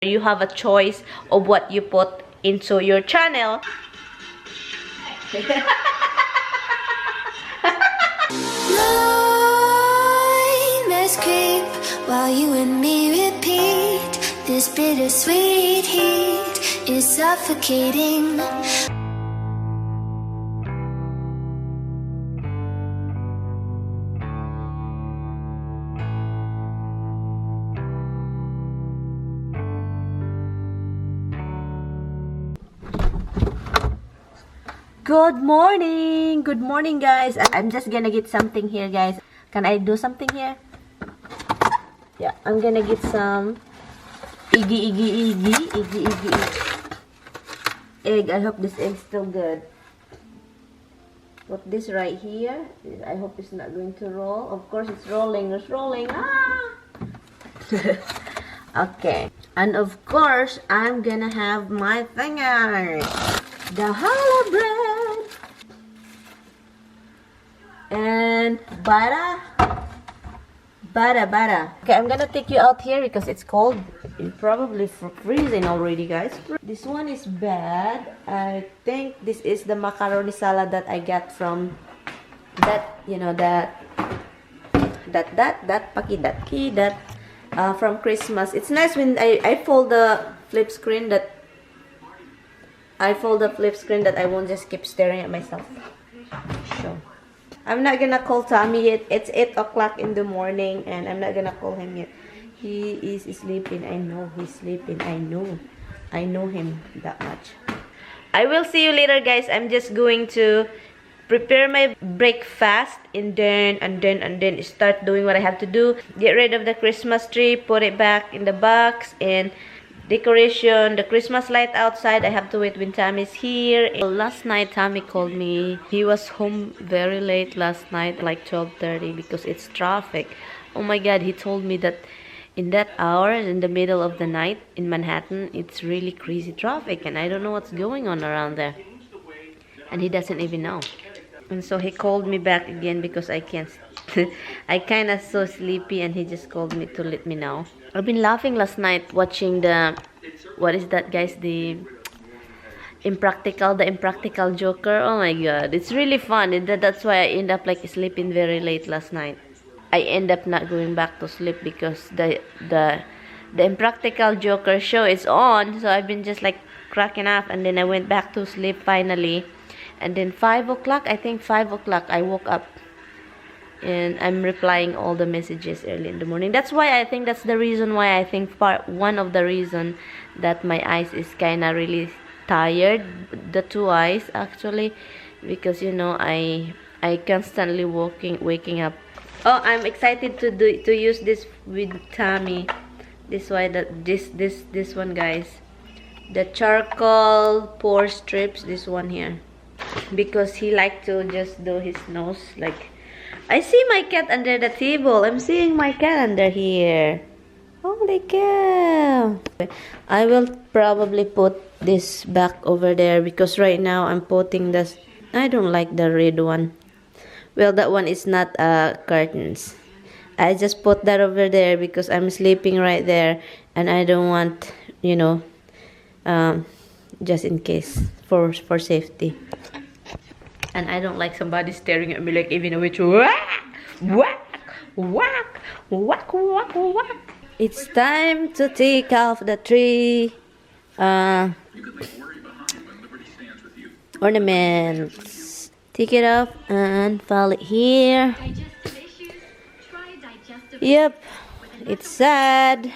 You have a choice of what you put into your channel. Nightmares creep while you and me repeat. This bittersweet heat is suffocating. Good morning guys. I'm just gonna get something here, guys. Can I do something here? Yeah, I'm gonna get some egg. I hope this egg's still good. Put this right here. I hope it's not going to roll. Of course it's rolling. It's rolling. Okay, and of course I'm gonna have my thinger, the challah bread and butter. Okay, I'm gonna take you out here because it's cold. It's probably freezing already, guys. This one is bad. I think this is the macaroni salad that I got from that, you know, that from Christmas. It's nice when I fold the flip screen that I won't just keep staring at myself. So I'm not gonna call Tommy yet. It's 8 o'clock in the morning and I'm not gonna call him yet. He is sleeping. I know he's sleeping. I know him that much. I will see you later, guys. I'm just going to prepare my breakfast and then start doing what I have to do. Get rid of the Christmas tree, put it back in the box, and decoration, the Christmas light outside. I have to wait when Tommy's here. Last night Tommy called me. He was home very late last night, like 12:30, because it's traffic. Oh my god, he told me that in that hour, in the middle of the night in Manhattan, it's really crazy traffic and I don't know what's going on around there. And he doesn't even know. And so he called me back again because I can't I kind of so sleepy, and he just called me to let me know. I've been laughing last night watching the, what is that, guys, the impractical Joker. Oh my god, it's really fun, and that's why I end up like sleeping very late last night. I end up not going back to sleep because the impractical Joker show is on, so I've been just like cracking up, and then I went back to sleep finally. And then 5 o'clock, I think 5 o'clock, I woke up and I'm replying all the messages early in the morning. That's why I think that's the reason why I think one of the reason that my eyes is kind of really tired, the two eyes actually, because you know I constantly waking up. Oh, I'm excited to use this with Tommy. This one, guys, the charcoal pore strips, this one here, because he liked to just do his nose. Like, I see my cat under the table. I'm seeing my cat under here. Holy cow. I will probably put this back over there because right now I'm putting this. I don't like the red one. Well, that one is not curtains. I just put that over there because I'm sleeping right there and I don't want, you know, just in case, for safety. And I don't like somebody staring at me like even a witch. Whack. It's time to take off the tree ornaments. Take it off and file it here. Yep, it's sad.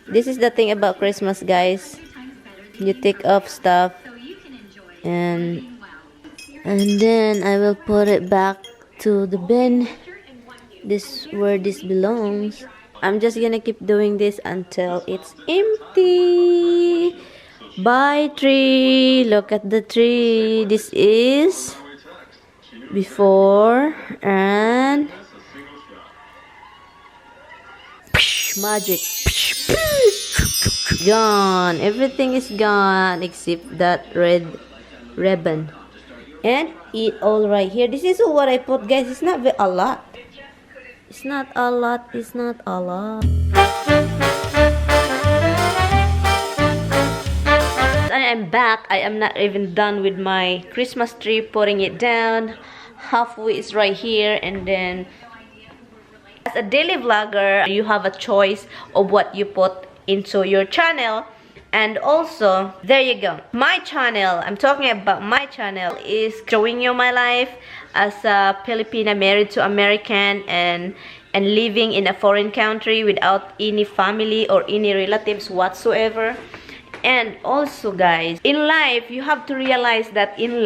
This is the thing about Christmas, guys. You take off stuff and then I will put it back to the bin. This where this belongs. I'm just gonna keep doing this until it's empty. Bye, tree. Look at the tree. This is before and magic. Gone. Everything is gone except that red ribbon. And it all right here. This is what I put, guys. It's not a lot. It's not a lot. I'm back. I am not even done with my Christmas tree, putting it down. Halfway is right here, and then as a daily vlogger, you have a choice of what you put into your channel. And also, there you go. My channel, I'm talking about my channel, is showing you my life as a Filipina married to American and living in a foreign country without any family or any relatives whatsoever. And also, guys, in life, you have to realize that in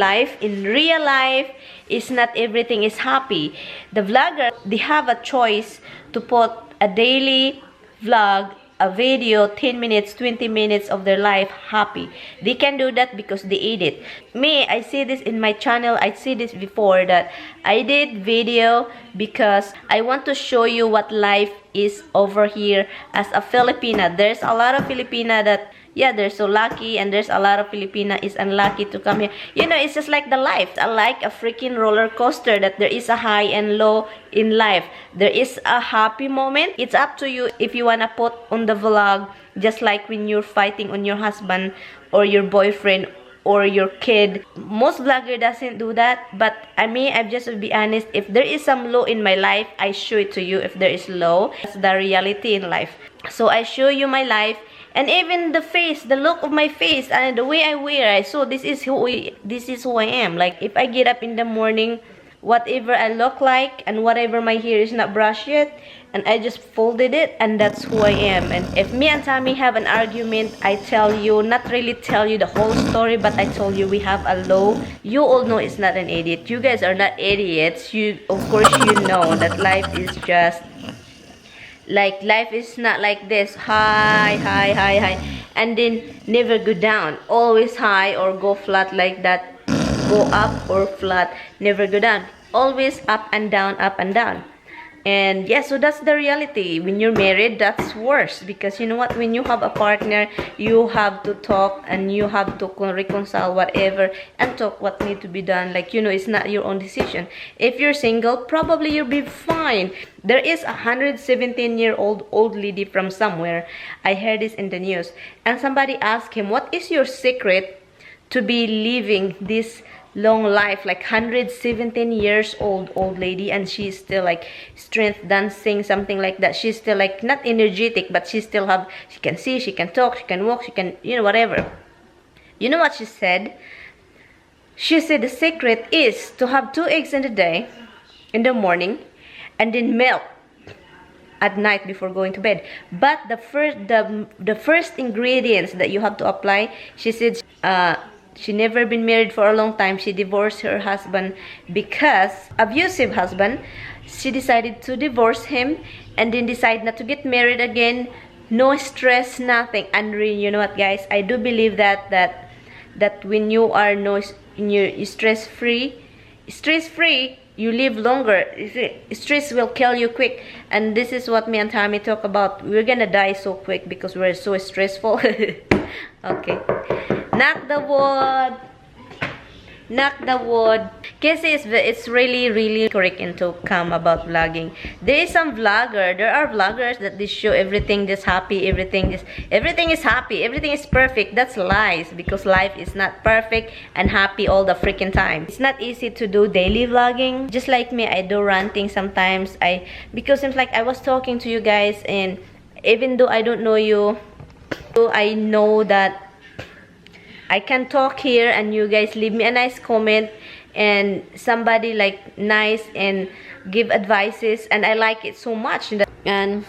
real life, is not everything is happy. The vlogger, they have a choice to put a daily vlog, a video, 10 minutes, 20 minutes of their life happy. They can do that because they edit. Me, I see this in my channel. I see this before, that I did video because I want to show you what life is over here as a Filipina. There's a lot of Filipina that, yeah, they're so lucky, and there's a lot of Filipina is unlucky to come here. You know, it's just like the life. I like a freaking roller coaster, that there is a high and low in life. There is a happy moment. It's up to you if you wanna put on the vlog, just like when you're fighting on your husband or your boyfriend or your kid. Most vlogger doesn't do that, but I mean, I just will be honest. If there is some low in my life, I show it to you. If there is low, that's the reality in life. So I show you my life. And even the face, the look of my face, and the way I wear, so this is who I am. Like, if I get up in the morning, whatever I look like, and whatever my hair is not brushed yet, and I just folded it, and that's who I am. And if me and Tommy have an argument, I tell you, not really tell you the whole story, but I told you we have a low. You all know it's not an idiot. You guys are not idiots. Of course you know that life is just like, life is not like this, high, and then never go down. Always high or go flat like that. Go up or flat, never go down. Always up and down, up and down. And yeah, so that's the reality. When you're married, that's worse, because you know what, when you have a partner, you have to talk and you have to reconcile whatever and talk what need to be done. Like, you know, it's not your own decision. If you're single, probably you'll be fine. There is a 117-year-old old lady from somewhere. I heard this in the news, and somebody asked him, what is your secret to be living this long life? Like 117 years old lady, and she's still like strength dancing, something like that. She's still like not energetic, but she still have, she can see, she can talk, she can walk, she can, you know, whatever. You know what she said? She said the secret is to have 2 eggs in the day, in the morning, and then milk at night before going to bed. But the first ingredients that you have to apply, she said, she never been married for a long time. She divorced her husband because abusive husband. She decided to divorce him and then decide not to get married again. No stress, nothing. And you know what, guys? I do believe that when you are you're stress free, you live longer. Stress will kill you quick. And this is what me and Tommy talk about. We're gonna die so quick because we're so stressful. Okay. Knock the wood. Knock the wood. Kasi it's really correct to come about vlogging. There are vloggers that they show everything just happy, everything is happy, everything is perfect. That's lies, because life is not perfect and happy all the freaking time. It's not easy to do daily vlogging. Just like me, I do ranting sometimes. Because it's like I was talking to you guys, and even though I don't know you, I know that I can talk here and you guys leave me a nice comment and somebody like nice and give advices, and I like it so much. And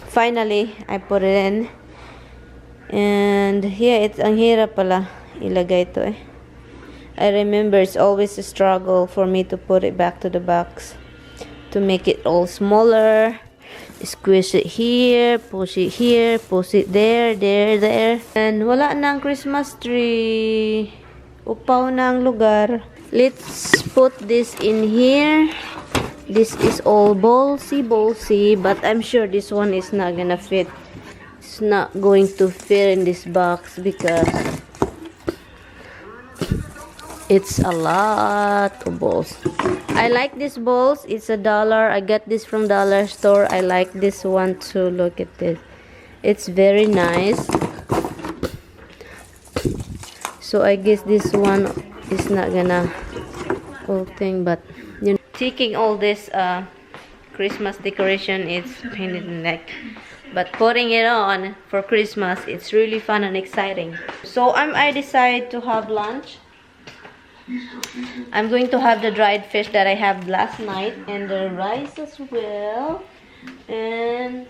finally, I put it in. And here, it's ang hirap pala ilagay to eh. I remember it's always a struggle for me to put it back to the box, to make it all smaller. Squish it here, push it there. And wala na ang Christmas tree. Upaw na ang lugar. Let's put this in here. This is all ballsy, but I'm sure this one is not gonna fit. It's not going to fit in this box because it's a lot of balls. I like these balls. It's $1. I got this from dollar store. I like this one too. Look at this. It's very nice. So I guess this one is not gonna whole thing, but you know, taking all this Christmas decoration, it's pain in the neck. But putting it on for Christmas, it's really fun and exciting. So I decided to have lunch. I'm going to have the dried fish that I had last night and the rice as well. And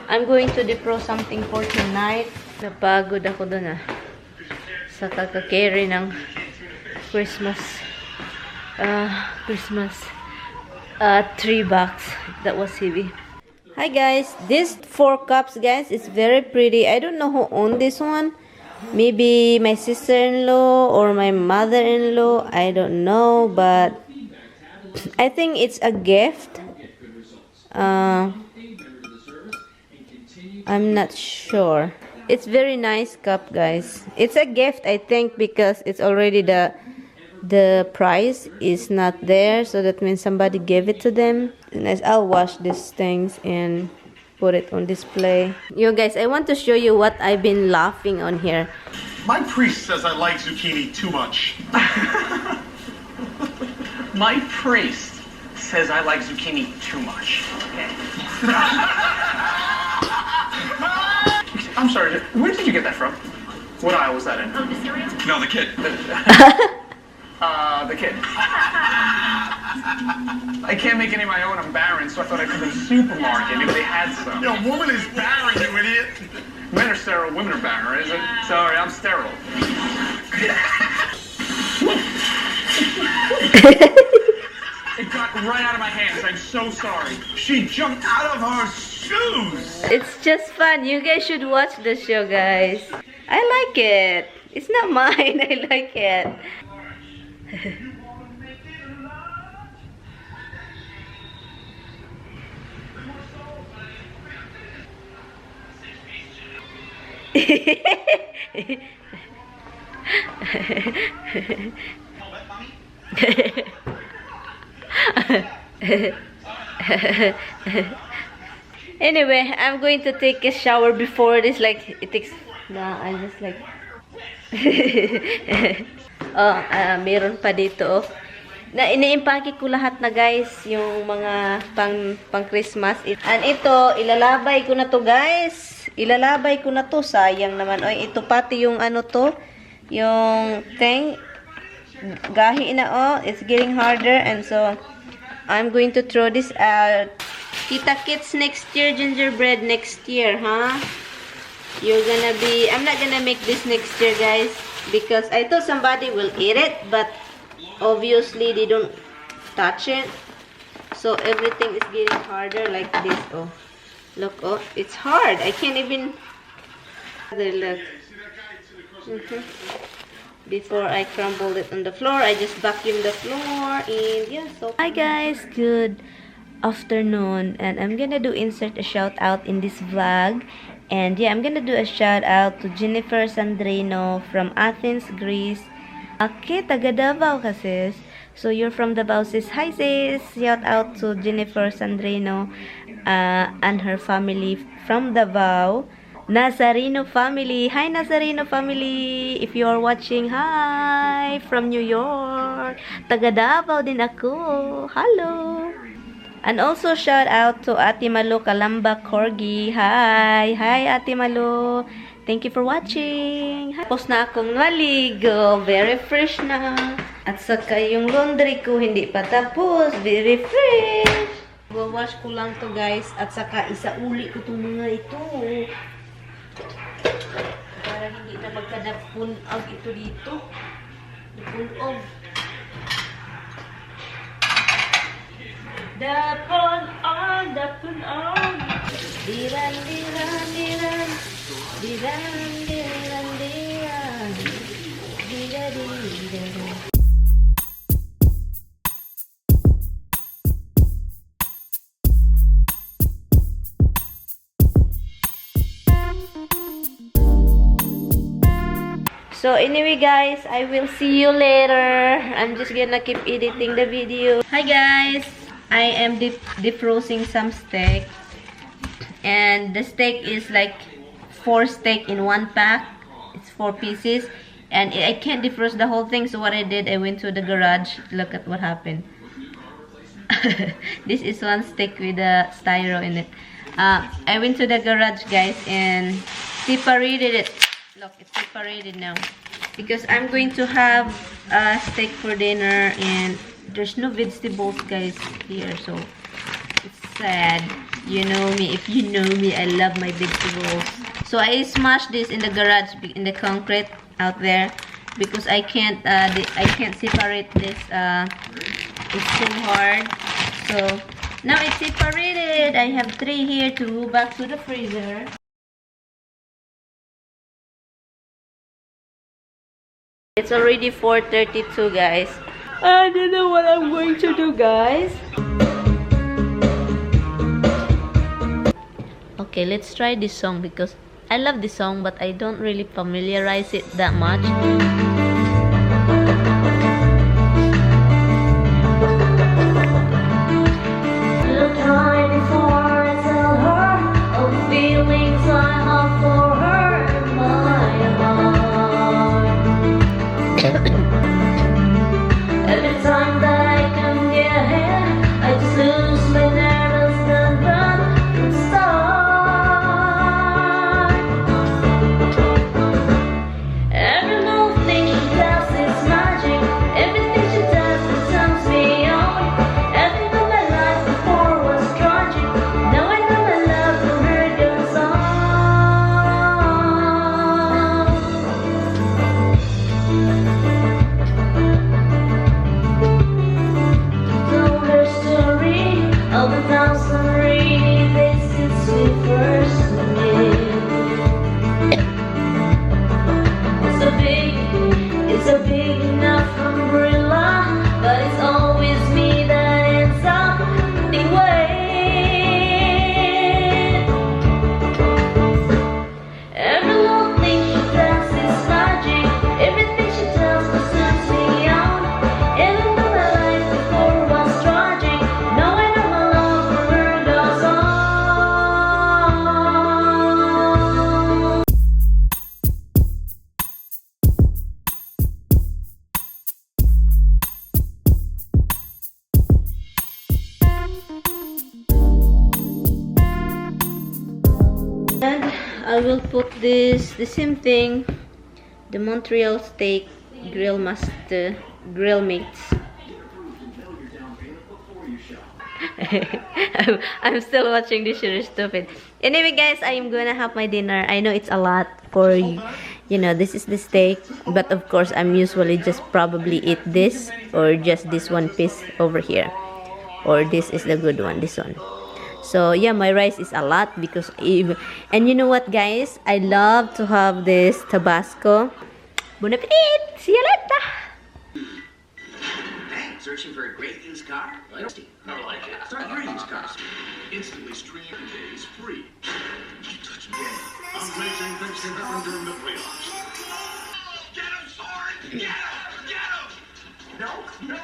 I'm going to defrost something for tonight. Napagod ako dun sa kaka-carry ng Christmas tree box. That was heavy. Hi guys, this 4 cups, guys, is very pretty. I don't know who owned this one. Maybe my sister-in-law or my mother-in-law. I don't know, but I think it's a gift. I'm not sure. It's very nice cup, guys. It's a gift, I think, because it's already the price is not there, so that means somebody gave it to them. And I'll wash these things and put it on display. You guys, I want to show you what I've been laughing on here. My priest says I like zucchini too much. My priest says I like zucchini too much. Okay. I'm sorry, where did you get that from? What aisle was that in? No, the kid. The kid. I can't make any of my own, I'm barren, so I thought I'd come to the supermarket, maybe they had some. Yo, woman is barren, you idiot. Men are sterile, women are barren, is it? Sorry, I'm sterile. It got right out of my hands, I'm so sorry. She jumped out of her shoes. It's just fun. You guys should watch the show, guys. I like it. It's not mine. I like it. Anyway, I'm going to take a shower before this. Like, it takes... Nah, I just like... meron pa dito. Iniimpake ko lahat na, guys, yung mga pang Christmas. And ito, ilalabay ko na to, guys. Ilalabay ko na to. Sayang naman. Oy, ito pati yung ano to. Yung thing. Gahi na, it's getting harder. And so, I'm going to throw this out. Kita Kits next year, gingerbread next year, huh? You're gonna be... I'm not gonna make this next year, guys, because I thought somebody will eat it, but obviously they don't touch it. So everything is getting harder like this. Oh, look, oh, it's hard. I can't even... Look. Before I crumbled it on the floor, I just vacuumed the floor, and yeah, so... Hi guys, good afternoon, and I'm gonna insert a shout out in this vlog. And yeah, I'm gonna do a shout out to Jennifer Sandrino from Athens, Greece. Okay, taga Davao ka, sis. So you're from Davao, sis. Hi sis! Shout out to Jennifer Sandrino and her family from Davao. Nazarino family. Hi Nazarino family! If you are watching, hi! From New York. Taga Davao din ako. Hello! And also shout out to Ate Malo Kalamba Corgi. Hi! Hi Ate Malo! Thank you for watching! Tapos na akong maligo. Very fresh na. At saka yung laundry ko hindi pa tapos. Very fresh! Wawash ko lang to, guys. At saka isauli ko itong mga ito. Para hindi na magkadapunog ito dito. Dapunog. Dapunog. Diran, diran, diran. Diran, diran, diran. Diran, diran. So anyway guys, I will see you later. I'm just gonna keep editing the video. Hi guys, I am defrosting some steak. And the steak is like 4 steak in 1 pack. It's 4 pieces. and I can't defrost the whole thing. So what I did, I went to the garage. Look at what happened. This is one stick with a styro in it. I went to the garage, guys, and separated it. Look, it's separated now because I'm going to have a steak for dinner, and there's no vegetables, guys, here, so it's sad. You know me. If you know me, I love my vegetables. So I smashed this in the garage, in the concrete out there, because I can't separate this. It's so hard. So now it's separated. I have 3 here to go back to the freezer. It's already 4:32, guys. I don't know what I'm going to do, guys. Okay, let's try this song because I love this song, but I don't really familiarize it that much. The time before I tell her all the feelings I have for her in my heart. Every time that I come near her, I just lose my nerves and run and start. Every little thing she does is magic. Everything she does, it turns me on. Everything of my life before was tragic. Now I know my love for her goes on. Told her story of the 1,000 rainy days since we first met. It's a big enough umbrella, but it's always me that ends up being wet. Every little thing she does is magic. Everything she does turns me on. Even though my life before was tragic, now I know my love for her goes on. And I will put the same thing, the Montreal steak grill master grill mates. I'm still watching this. You're stupid. Anyway, guys, I am gonna have my dinner. I know it's a lot for you. You know, this is the steak, but of course, I'm usually just probably eat this or just this one piece over here, or this is the good one, this one. So yeah, my rice is a lot because and you know what, guys, I love to have this Tabasco. Bon appetit! See you later! Hey, searching for a great used car? I like it. Start your used cars. Instantly stream days free. Touch me. Amazing things can happen during the playoffs. Get him, Sword! Get him! Get him! No, no.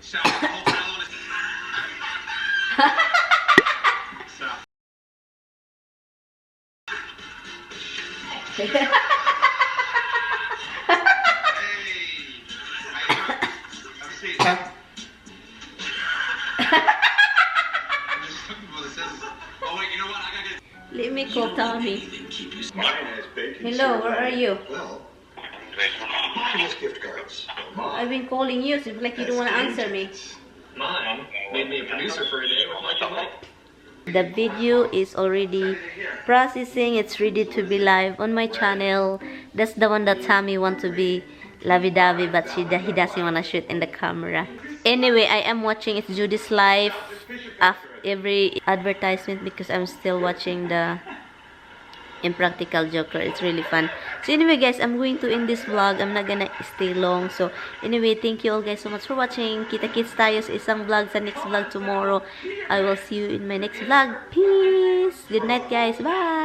Sal, the whole town is... Sal. Hey, I've seen it. I'm just looking for the scissors. Oh wait, you know what? I gotta get... Let me call Tommy. Mayonnaise, bacon, Hello, where are you? Well, these gift cards. I've been calling you, so it's like you don't want to answer me. Mine made me a producer for a day with Mike and Mike. The video is already processing. It's ready to be live on my channel. That's the one that Tommy wants to be lovey-dovey, but he doesn't want to shoot in the camera. Anyway, I am watching It's Judy's Life after every advertisement because I'm still watching the Impractical Joker. It's really fun. So anyway guys, I'm going to end this vlog. I'm not gonna stay long. So anyway, thank you all guys so much for watching. Kita-kits tayo sa isang vlog, sa next vlog tomorrow. I will see you in my next vlog. Peace! Good night guys. Bye!